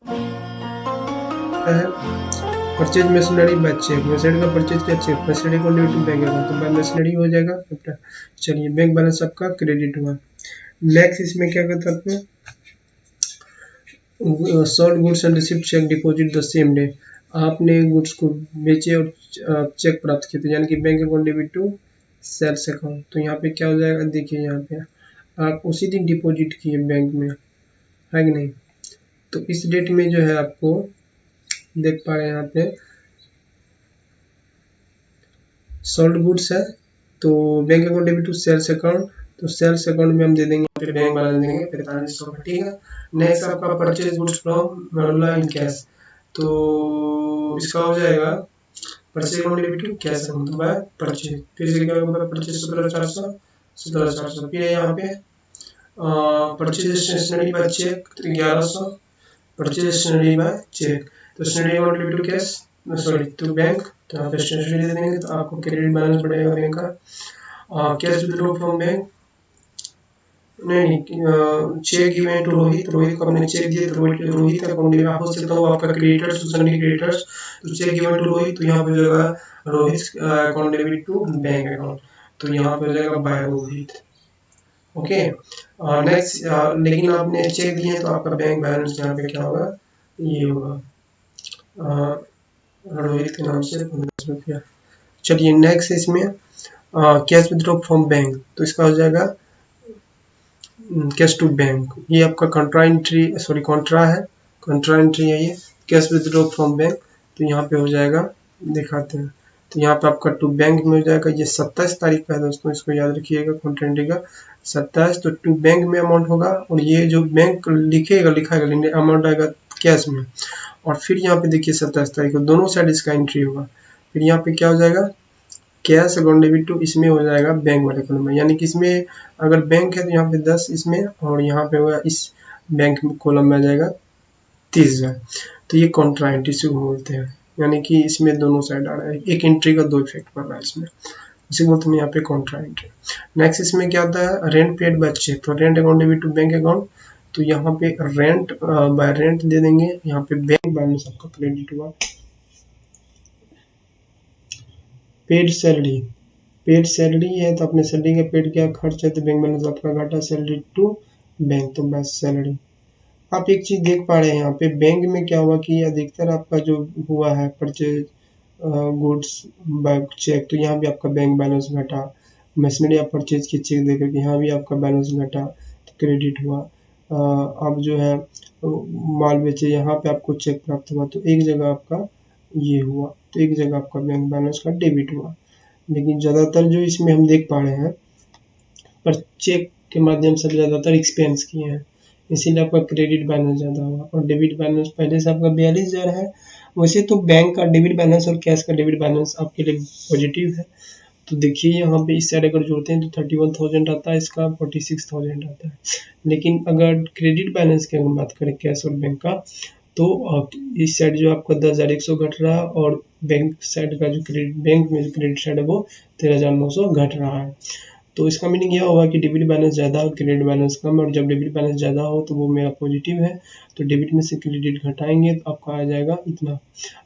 है purchase machinery by cheque, machinery का purchase क्या चेक, मशीनरी को ड्यू टू बैंक अकाउंट, तो बाय मशीनरी हो जाएगा अपना। चलिए बैंक बैलेंस आपका क्रेडिट हुआ। नेक्स्ट इसमें क्या करते हैं, sold goods and receipt cheque deposit the same day, आपने गुड्स को बेचे और चेक प्राप्त किए, तो यानी कि bank account debit to sales account. तो यहाँ पे क्या हो जाएगा, देखिए यहाँ पे आप उसी दिन डिपॉजिट किए बैंक में, है कि नहीं, तो इस डेट में जो है आपको देख पा रहे हैं यहाँ पे सोल्ड गुड्स है, तो bank account debit to sales account, तो सेल्स अकाउंट में हम दे देंगे फिर बैंक बैलेंस देंगे 4500 का, ठीक है। नेक्स्ट आपका परचेज गुड्स फ्रॉम मरुला इन कैश, तो इसका हो जाएगा purchase account debit to cash account by purchase, फिर से क्या होगा परचेज 17400, फिर यहाँ पे purchase stationery by cheque 1100, purchase stationery by cheque, तो stationery account debit to cash sorry to bank, तो यहाँ पे स्टेशनरी दे देंगे, तो आपको क्रेडिट बैलेंस बढ़ेगा बैंक का। कैश विथड्रॉ फ्रॉम बैंक, नहीं cheque given to Rohit, Rohit को हमने चेक दिया, तो रोहित अकाउंट में हो सकता हो आपका क्रेडिटर्स सुसंडी क्रेडिटर्स, तो चेक गिवन टू रोहित, तो यहाँ पे हो जाएगा Rohit account debit to bank account, तो यहाँ पे हो जाएगा बाय रोहित, ओके। नेक्स्ट लेकिन आपने चेक दिए तो आपका बैंक बैलेंस यहाँ पे क्या होगा, ये होगा रोहित के नाम से 1500 रुपया। चलिए नेक्स्ट इसमें कैश विथड्रॉ फ्रॉम बैंक, तो इसका हो जाएगा कैश टू बैंक, ये आपका कॉन्ट्रा एंट्री सॉरी कॉन्ट्रा है, कॉन्ट्रा एंट्री है ये, कैश विथड्रॉ फ्रॉम बैंक, तो यहाँ पे हो जाएगा दिखाते हैं, तो यहाँ पे आपका टू बैंक में हो जाएगा, ये 27 तारीख का है दोस्तों, इसको याद रखिएगा कॉन्ट्रा एंट्री का 27, तो टू बैंक में अमाउंट होगा, और ये जो बैंक लिखाएगा अमाउंट आएगा कैश में, और फिर यहाँ पे देखिए 27 तारीख को दोनों साइड इसका एंट्री होगा, फिर यहाँ पे क्या हो जाएगा कैश अकाउंट डेबिट टू, इसमें हो जाएगा बैंक वाले कॉलम में, यानी कि इसमें अगर बैंक है तो यहाँ पे 10 इसमें, और यहाँ पे होगा इस बैंक कॉलम में आ जाएगा 30,000, तो ये कॉन्ट्रा एंट्री से बोलते हैं, यानी कि इसमें दोनों साइड आ रहा है, एक एंट्री का 2 इफेक्ट पड़ रहा है इसमें, इसी बोलते हैं यहाँ पे कॉन्ट्रा एंट्री। नेक्स्ट इसमें क्या आता है रेंट पेड बाय चेक, तो rent account debit to bank account, तो यहाँ पे रेंट बाय रेंट दे देंगे, यहाँ पे बैंक बैलेंस आपका क्रेडिट हुआ। पेड सैलरी, पेड सैलरी है तो अपने सैलरी का पेड क्या खर्च है, तो बैंक बैलेंस आपका घाटा सैलरी टू बैंक, तो बस सैलरी। आप एक चीज देख पा रहे हैं यहाँ पे बैंक में क्या हुआ कि अधिकतर आपका जो हुआ है परचेज गुड्स बाय चेक, तो यहाँ भी आपका बैंक बैलेंस घटा, मशीनरी आप परचेज की चेक देकर के यहाँ भी आपका बैलेंस घटा, तो क्रेडिट हुआ। आप जो है माल बेचे यहाँ पे आपको चेक प्राप्त हुआ, तो एक जगह आपका ये हुआ, तो एक जगह आपका बैंक बैलेंस का डेबिट हुआ। लेकिन ज़्यादातर जो इसमें हम देख पा रहे हैं पर चेक के माध्यम से ज़्यादातर एक्सपेंस किए हैं, इसीलिए आपका क्रेडिट बैलेंस ज़्यादा हुआ, और डेबिट बैलेंस पहले से आपका 42,000 है। वैसे तो बैंक का डेबिट बैलेंस और कैश का डेबिट बैलेंस आपके लिए पॉजिटिव है, तो देखिए यहाँ पे इस साइड अगर जोड़ते हैं तो 31,000 आता है, इसका 46,000 आता है। लेकिन अगर क्रेडिट बैलेंस की हम बात करें कैश और बैंक का, तो इस साइड जो आपका 10,100 घट रहा है, और बैंक साइड का जो क्रेडिट बैंक में जो क्रेडिट साइड है वो 13,900 घट रहा है। तो इसका मीनिंग यह होगा कि डेबिट बैलेंस ज़्यादा और क्रेडिट बैलेंस कम, और जब डेबिट बैलेंस ज़्यादा हो तो वो मेरा पॉजिटिव है, तो डेबिट में से क्रेडिट घटाएंगे तो आपका आ जाएगा इतना।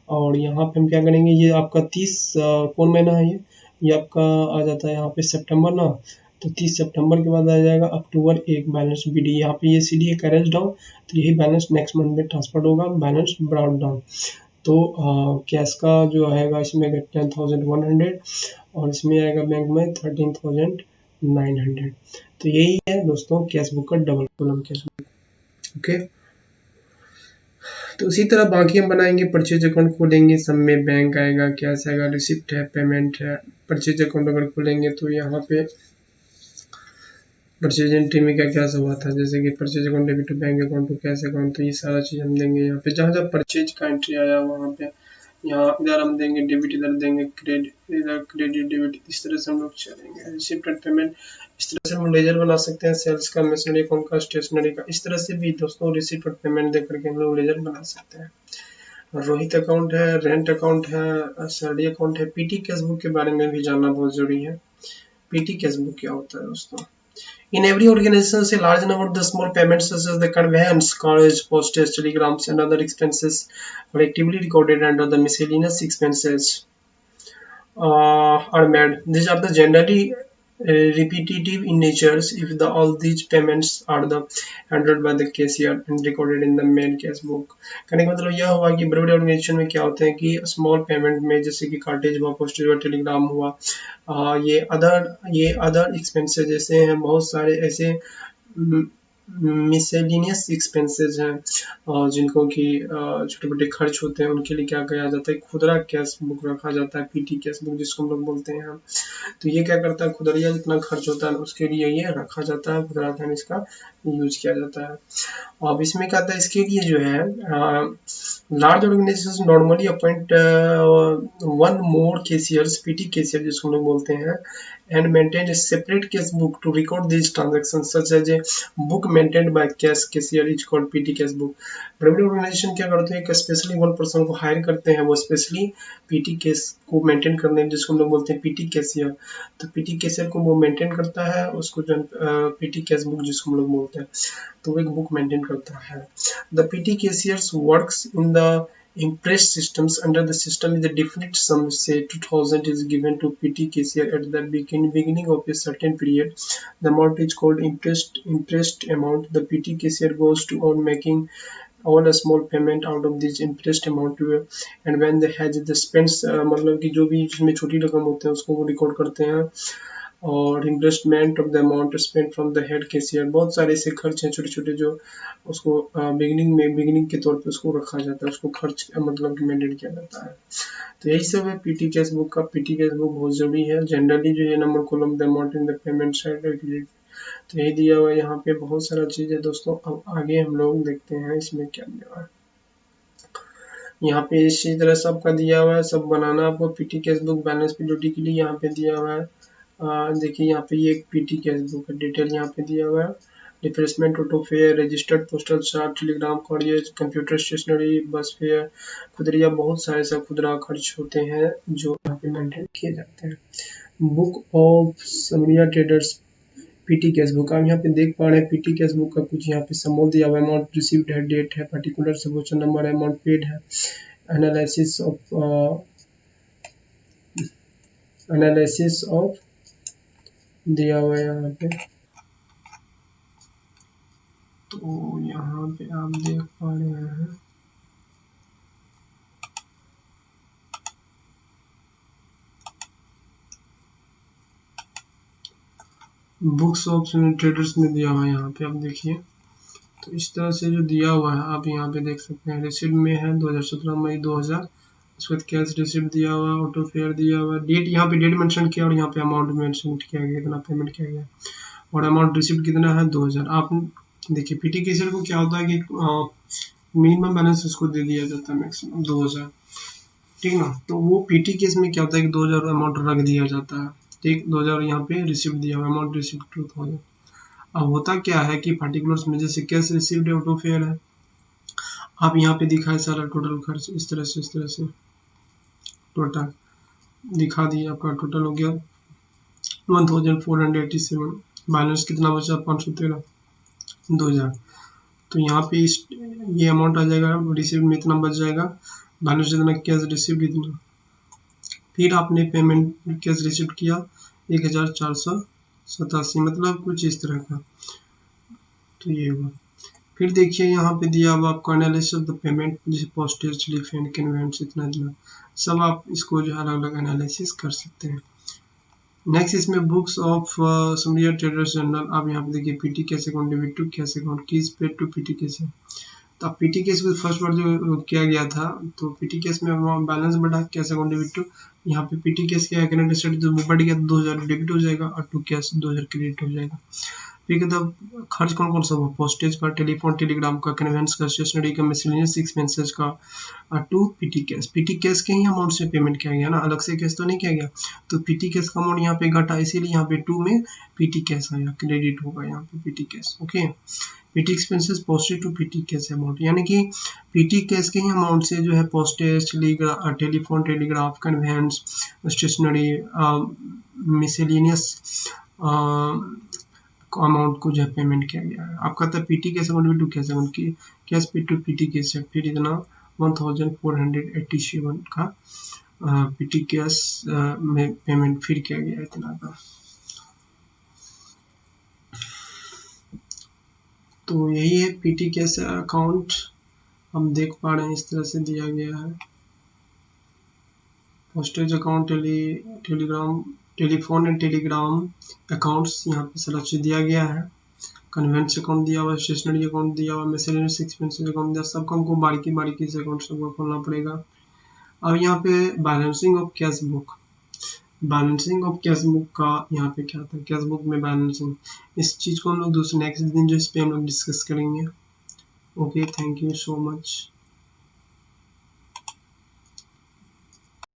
और यहाँ पे हम क्या करेंगे, ये आपका 30 कौन महीना है, ये आपका आ जाता है यहाँ पे सितंबर ना, तो 30 सितंबर के बाद आ जाएगा अक्टूबर 1 बैलेंस BD, यहाँ पे ये CD है कैरेज डाउन, तो यही बैलेंस नेक्स्ट मंथ में ट्रांसफर होगा बैलेंस ब्राउन डाउन। तो कैश का जो आएगा इसमें 10,100, और इसमें आएगा बैंक में 13,900। तो यही है दोस्तों कैश बुक का double column cash book, okay. तो उसी तरह बाकी हम बनाएंगे, परचेज अकाउंट खोलेंगे, सब में बैंक आएगा, कैश आएगा, रिसिप्ट है, पेमेंट है। परचेज अकाउंट अगर खोलेंगे तो यहाँ पे परचेज एंट्री में क्या क्या सब हुआ था, जैसे कि purchase account debit to bank account to cash account, तो ये सारा चीज़ हम देंगे यहाँ पे, जहाँ जहाँ परचेज का एंट्री आया वहाँ पे, यहाँ इधर हम देंगे डेबिट, इधर देंगे क्रेडिट, इधर क्रेडिट डेबिट, इस तरह से हम लोग चलेंगे। रिसिप्ट एंड पेमेंट, इस तरह से हम लेजर बना सकते हैं, सेल्स का, मशीनरी अकाउंट का, स्टेशनरी का, इस तरह से भी दोस्तों रिसिप्ट और पेमेंट दे करके हम लोग लेजर बना सकते हैं। रोहित अकाउंट है, रेंट अकाउंट है, सैलरी अकाउंट है। PT कैश बुक के बारे में भी जानना बहुत जरूरी है। PT कैश बुक क्या होता है दोस्तों, In every organization, a large number of the small payments such as the conveyance, college, postage, telegrams, and other expenses are actively recorded under the miscellaneous expenses are made. These are the generally repetitive in nature if all these payments are the handled by the cashier and recorded in the main cash book. कहने का मतलब यह हुआ कि बड़े बड़े organisation में क्या होते हैं कि स्मॉल पेमेंट में जैसे कि कार्टेज हुआ, पोस्टेज हुआ, टेलीग्राम हुआ, ये अदर एक्सपेंसेस जैसे हैं, बहुत सारे ऐसे मिसेलिनियस एक्सपेंसेस हैं और जिनको कि छोटे मोटे खर्च होते हैं, उनके लिए क्या किया जाता है, खुदरा कैश बुक रखा जाता है, पीटी कैश बुक जिसको हम लोग बोलते हैं। तो ये क्या करता है, खुदरिया जितना खर्च होता है उसके लिए ये रखा जाता है, खुदरा धन इसका यूज किया जाता है। अब इसमें क्या आता है, इसके लिए जो है large organisation normally appoint one more cashiers, petty cashier जिसको हम लोग बोलते हैं, and maintain a separate cash book to record these transactions, such as a book maintained by cash cashier is called PT cash book। बड़े बड़े organisation क्या करते हैं, एक स्पेशली वन पर्सन को हायर करते हैं, वो स्पेशली पीटी केस को मेंटेन करने, जिसको हम लोग बोलते हैं पीटी कैशियर। तो पीटी कैशियर को वो मेंटेन करता है, उसको जो पीटी कैश बुक जिसको हम लोग बोलते हैं, तो वो एक बुक मेंटेन करता है। The PT cashiers works in the impressed systems. Under the system is a definite sum, say 2000 is given to PT cashier at the beginning of a certain period. The amount is called impressed amount. The PT cashier goes to on making all a small payment out of this impressed amount and when they has the spends मतलब कि जो भी इसमें छोटी रकम होते हैं उसको वो रिकॉर्ड करते हैं। और investment of the amount spend from the head cashier, बहुत सारे ऐसे खर्च हैं छोटे छोटे जो उसको बिगिनिंग के तौर पे उसको रखा जाता है, उसको खर्च मतलब कि मेंटेन किया जाता है। तो यही सब है पीटी कैश बुक का। पीटी कैश बुक बहुत जरूरी है। जनरली जो ये number column the amount in the payment side, तो यही दिया हुआ है यहाँ पे, बहुत सारा चीज है दोस्तों। अब आगे हम लोग देखते हैं इसमें क्या दिया हुआ है। यहाँ पे इसी तरह सबका दिया हुआ है, सब बनाना आपको PT cash book balance periodic के लिए यहाँ पे दिया हुआ है। देखिए यहाँ पे ये एक पीटी कैश बुक है, डिटेल यहाँ पे दिया हुआ है। Replacement auto fare, registered postal charge, telegram courier, computer stationery, bus fare, खुदरिया, बहुत सारे सब खुदरा खर्च होते हैं जो यहाँ पे मेंटेन किए जाते हैं। Book of Samaria traders, PT cash book. आप यहाँ पे देख पा रहे हैं पीटी कैश बुक का कुछ यहाँ पे समूह दिया हुआ है, अमाउंट रिसीव्ड है, डेट है, पर्टिकुलर सबोचन नंबर है, अमाउंट पेड है, एनालिसिस ऑफ दिया हुआ है यहाँ पे। तो यहाँ पे आप देख पा रहे हैं बुक्स ऑफ ट्रेडर्स में दिया हुआ है, यहाँ पे आप देखिए। तो इस तरह से जो दिया हुआ है आप यहाँ पे देख सकते हैं। रिसिप्ट में है 2017 मई 2000, उसके बाद कैश रिसिप्ट दिया हुआ, ऑटो फेयर दिया हुआ, डेट यहाँ पे डेट मेंशन किया और यहाँ पे अमाउंट मेंशन किया गया, कितना पेमेंट किया गया और अमाउंट रिसिप्ट कितना है 2000। आप देखिए पीटी कैशियर को क्या होता है कि मिनिमम बैलेंस उसको दे दिया जाता है मैक्सिमम 2000, ठीक ना। तो वो पीटी केस में क्या होता है कि 2000 अमाउंट रख दिया जाता है, ठीक। 2000 यहाँ पे रिसिप्ट दिया हुआ, अमाउंट रिसिप्ट 2000। अब होता क्या है कि पार्टिकुलर्स में जैसे कैश रिसिप्ट है, ऑटो फेयर है, आप यहाँ पे दिखाए सारा टोटल खर्च इस तरह से टोटल दिखा दिया, आपका टोटल हो गया 1487, बैलेंस कितना बचा 513, 2000। तो यहाँ पे ये अमाउंट आ जाएगा, रिसिप्ट में इतना बच जाएगा, बैलेंस जितना, कैश रिसिप्ट इतना, फिर आपने पेमेंट कैश रिसिप्ट किया 1487, मतलब कुछ इस तरह का। तो ये हुआ। फिर देखिए यहाँ पे दिया हुआ आपको एनालिसिस ऑफ द पेमेंट, जैसे पोस्टेज, टेलीफोन, कन्वेंस, इतना सब आप इसको जो है अलग अलग एनालिसिस कर सकते हैं। नेक्स्ट इसमें books of Samaria traders journal. आप यहाँ पे देखिए petty cash account, debit to cash account, कीज पेड टू पीटी कैश। तो अब पीटी केस को फर्स्ट बार जो किया गया था, तो पीटी केस में बैलेंस बढ़ा, कैश अकाउंट डेबिट टू, यहाँ पे पीटी केस क्या है, करंट स्टेट जो बढ़ गया 2000 डेबिट हो जाएगा और टू कैश 2000 क्रेडिट हो जाएगा। फिर कहता खर्च कौन कौन सा हुआ, पोस्टेज का, टेलीफोन टेलीग्राम का, कन्वेंस का, स्टेशनरी का, मिसलेनियस एक्सपेंसेस का, to petty cash. Petty cash के ही अमाउंट से पेमेंट किया गया ना, अलग से केस तो नहीं किया गया। तो पीटी केस का अमाउंट यहाँ पे घटा, इसीलिए यहाँ पे 2 में पीटी केस आया, क्रेडिट होगा यहाँ पे petty cash. Okay, petty expenses postage to petty cash amount, यानी कि पीटी केस के ही अमाउंट से जो है postage, telephone telegraph, conveyance, stationery, miscellaneous, amount को जो है पेमेंट किया गया है। आपका था petty cash account to cash account की cash paid to petty cash है, फिर इतना 1487 का पीटी कैश में पेमेंट फिर किया गया इतना का। तो यही है पीटी कैश अकाउंट, हम देख पा रहे हैं इस तरह से दिया गया है। Postage account, Telegram, telephone and Telegram accounts यहाँ पे सारा चीज दिया गया है। कन्वेंस अकाउंट दिया हुआ है, स्टेशनरी अकाउंट दिया हुआ है, मिसलेनियस एक्सपेंसेस अकाउंट दिया, सबको हमको बारीकी बारीकी से अकाउंट सबको खोलना पड़ेगा। अब यहाँ पे balancing of cash book, balancing of cash book का यहाँ पे क्या था, कैश बुक में बैलेंसिंग, इस चीज को हम लोग दूसरे नेक्स्ट दिन जो इस पे हम लोग डिस्कस करेंगे। Okay, thank you so much.